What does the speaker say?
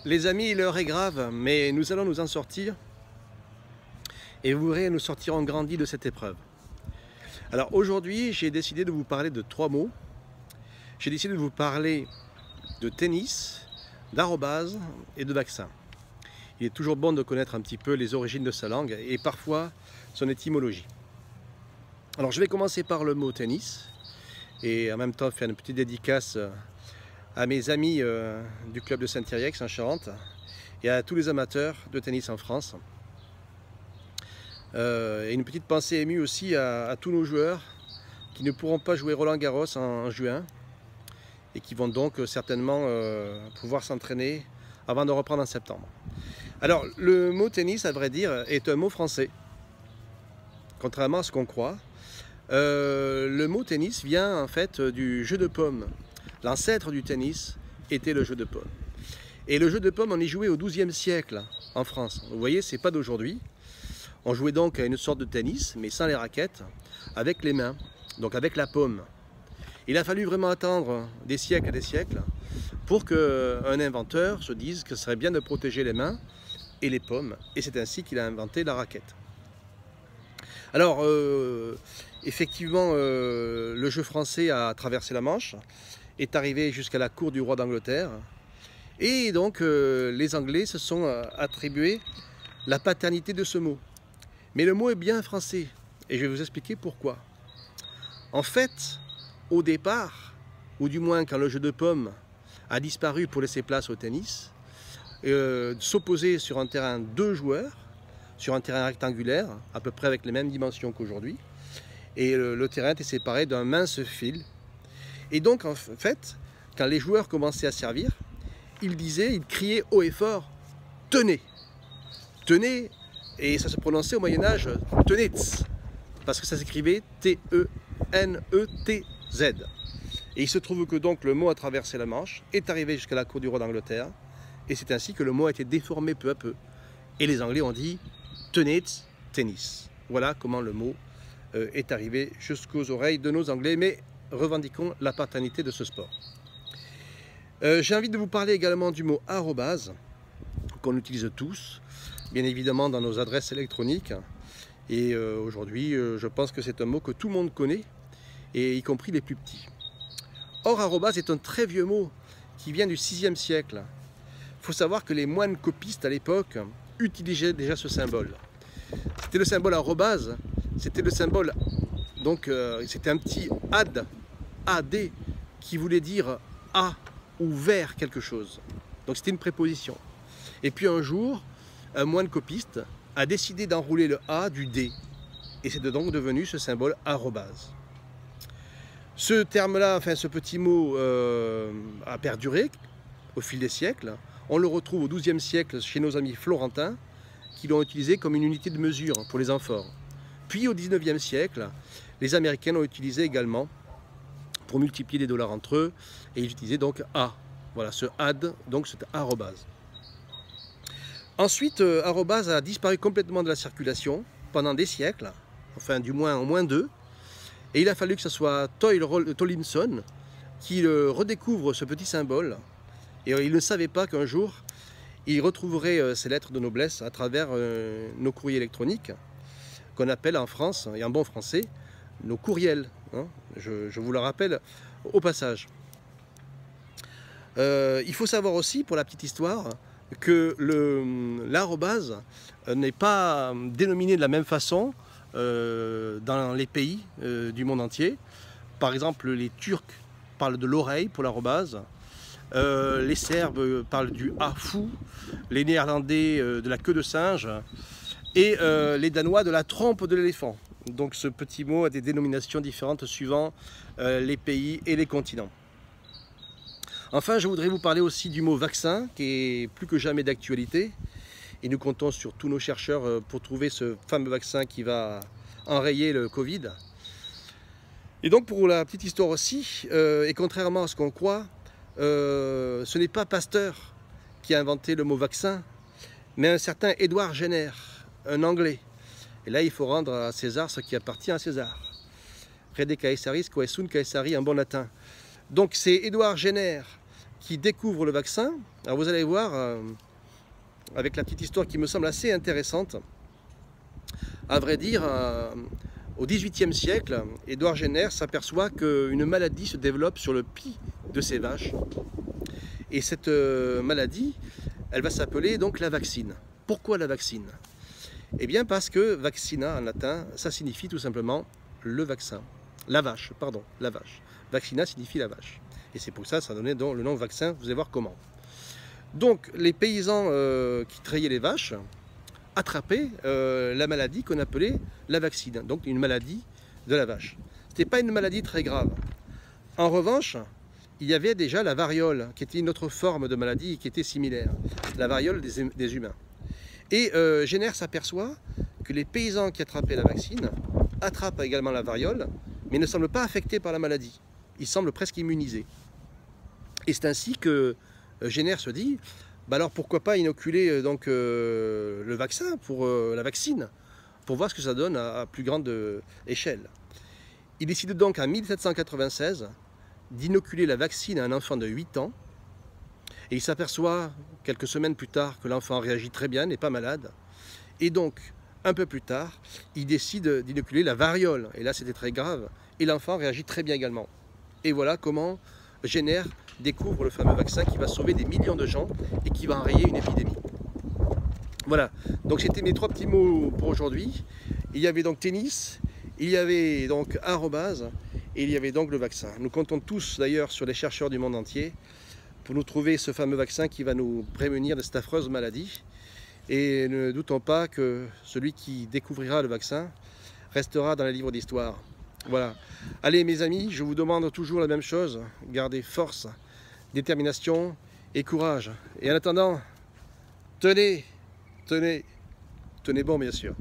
Les amis, l'heure est grave, mais nous allons nous en sortir et vous verrez, nous sortirons grandis de cette épreuve. Alors aujourd'hui, j'ai décidé de vous parler de 3 mots. J'ai décidé de vous parler de tennis, d'arrobase et de vaccin. Il est toujours bon de connaître un petit peu les origines de sa langue et parfois son étymologie. Alors je vais commencer par le mot tennis et en même temps faire une petite dédicace à mes amis du club de Saint-Yrieix en Charente et à tous les amateurs de tennis en France. Et une petite pensée émue aussi à tous nos joueurs qui ne pourront pas jouer Roland-Garros en juin et qui vont donc certainement pouvoir s'entraîner avant de reprendre en septembre. Alors le mot tennis, à vrai dire, est un mot français, contrairement à ce qu'on croit. Le mot tennis vient en fait du jeu de paume. L'ancêtre du tennis était le jeu de paume. Et le jeu de paume, on y jouait au XIIe siècle en France. Vous voyez, c'est pas d'aujourd'hui. On jouait donc à une sorte de tennis, mais sans les raquettes, avec les mains, donc avec la paume. Il a fallu vraiment attendre des siècles et des siècles pour qu'un inventeur se dise que ce serait bien de protéger les mains et les paumes. Et c'est ainsi qu'il a inventé la raquette. Alors, effectivement, le jeu français a traversé la Manche, est arrivé jusqu'à la cour du roi d'Angleterre. Et donc, les Anglais se sont attribués la paternité de ce mot. Mais le mot est bien français, et je vais vous expliquer pourquoi. En fait, au départ, ou du moins quand le jeu de paume a disparu pour laisser place au tennis, s'opposer sur un terrain 2 joueurs, sur un terrain rectangulaire, à peu près avec les mêmes dimensions qu'aujourd'hui, et le terrain était séparé d'un mince fil. Et donc, en fait, quand les joueurs commençaient à servir, ils criaient haut et fort « Tenez !» Tenez, et ça se prononçait au Moyen-Âge « Tenetz », parce que ça s'écrivait T-E-N-E-T-Z. Et il se trouve que donc le mot a traversé la Manche, est arrivé jusqu'à la cour du roi d'Angleterre, et c'est ainsi que le mot a été déformé peu à peu. Et les Anglais ont dit « Tenetz, tennis ». Voilà comment le mot est arrivé jusqu'aux oreilles de nos Anglais, mais revendiquons la paternité de ce sport. J'ai envie de vous parler également du mot arrobase, qu'on utilise tous, bien évidemment dans nos adresses électroniques. Et aujourd'hui, je pense que c'est un mot que tout le monde connaît, et y compris les plus petits. Or, arrobase est un très vieux mot qui vient du VIe siècle. Il faut savoir que les moines copistes à l'époque utilisaient déjà ce symbole. C'était le symbole arrobase, c'était le symbole, donc c'était un petit ad, AD, qui voulait dire à ou vers quelque chose. Donc c'était une préposition. Et puis un jour, un moine copiste a décidé d'enrouler le A du D. Et c'est donc devenu ce symbole arrobase. Ce terme-là, enfin ce petit mot a perduré au fil des siècles. On le retrouve au XIIe siècle chez nos amis florentins qui l'ont utilisé comme une unité de mesure pour les amphores. Puis au XIXe siècle, les Américains l'ont utilisé également pour multiplier les dollars entre eux et ils utilisaient donc A. Voilà, ce ad, donc c'est arrobase. Ensuite, arrobase a disparu complètement de la circulation pendant des siècles, enfin du moins au moins 2. Et il a fallu que ce soit Tollinson qui redécouvre ce petit symbole. Et il ne savait pas qu'un jour, il retrouverait ces lettres de noblesse à travers nos courriers électroniques, qu'on appelle en France, et en bon français, nos courriels. Hein. Je vous le rappelle au passage. Il faut savoir aussi, pour la petite histoire, que l'arrobase n'est pas dénominé de la même façon dans les pays du monde entier. Par exemple, les Turcs parlent de l'oreille pour l'arrobase, les Serbes parlent du hafou, les Néerlandais de la queue de singe et les Danois de la trompe de l'éléphant. Donc ce petit mot a des dénominations différentes suivant les pays et les continents. Enfin, je voudrais vous parler aussi du mot vaccin, qui est plus que jamais d'actualité. Et nous comptons sur tous nos chercheurs pour trouver ce fameux vaccin qui va enrayer le Covid. Et donc, pour la petite histoire aussi, et contrairement à ce qu'on croit, ce n'est pas Pasteur qui a inventé le mot vaccin, mais un certain Édouard Jenner, un Anglais. Et là, il faut rendre à César ce qui appartient à César. Rede Caesaris quae sunt Caesari en bon latin. Donc c'est Édouard Jenner qui découvre le vaccin. Alors vous allez voir, avec la petite histoire qui me semble assez intéressante, à vrai dire, au XVIIIe siècle, Édouard Jenner s'aperçoit qu'une maladie se développe sur le pis de ces vaches. Et cette maladie, elle va s'appeler donc la vaccine. Pourquoi la vaccine? Eh bien parce que vaccina en latin, ça signifie tout simplement le vaccin. La vache, pardon, la vache. Vaccina signifie la vache. Et c'est pour ça que ça a donné donc le nom vaccin, vous allez voir comment. Donc les paysans qui traillaient les vaches attrapaient la maladie qu'on appelait la vaccine, donc une maladie de la vache. Ce n'était pas une maladie très grave. En revanche, il y avait déjà la variole, qui était une autre forme de maladie qui était similaire, la variole des humains. Et Jenner s'aperçoit que les paysans qui attrapaient la vaccine attrapent également la variole, mais ne semblent pas affectés par la maladie. Ils semblent presque immunisés. Et c'est ainsi que Jenner se dit, bah alors pourquoi pas inoculer donc, le vaccin pour la vaccine, pour voir ce que ça donne à plus grande échelle. Il décide donc en 1796 d'inoculer la vaccine à un enfant de 8 ans, et il s'aperçoit quelques semaines plus tard que l'enfant réagit très bien, n'est pas malade, et donc un peu plus tard, il décide d'inoculer la variole, et là c'était très grave, et l'enfant réagit très bien également. Et voilà comment Jenner découvre le fameux vaccin qui va sauver des millions de gens et qui va enrayer une épidémie. Voilà, donc c'était mes 3 petits mots pour aujourd'hui. Il y avait donc tennis, il y avait donc arrobase, et il y avait donc le vaccin. Nous comptons tous d'ailleurs sur les chercheurs du monde entier pour nous trouver ce fameux vaccin qui va nous prémunir de cette affreuse maladie. Et ne doutons pas que celui qui découvrira le vaccin restera dans les livres d'histoire. Voilà. Allez mes amis, je vous demande toujours la même chose. Gardez force, détermination et courage. Et en attendant, tenez bon bien sûr.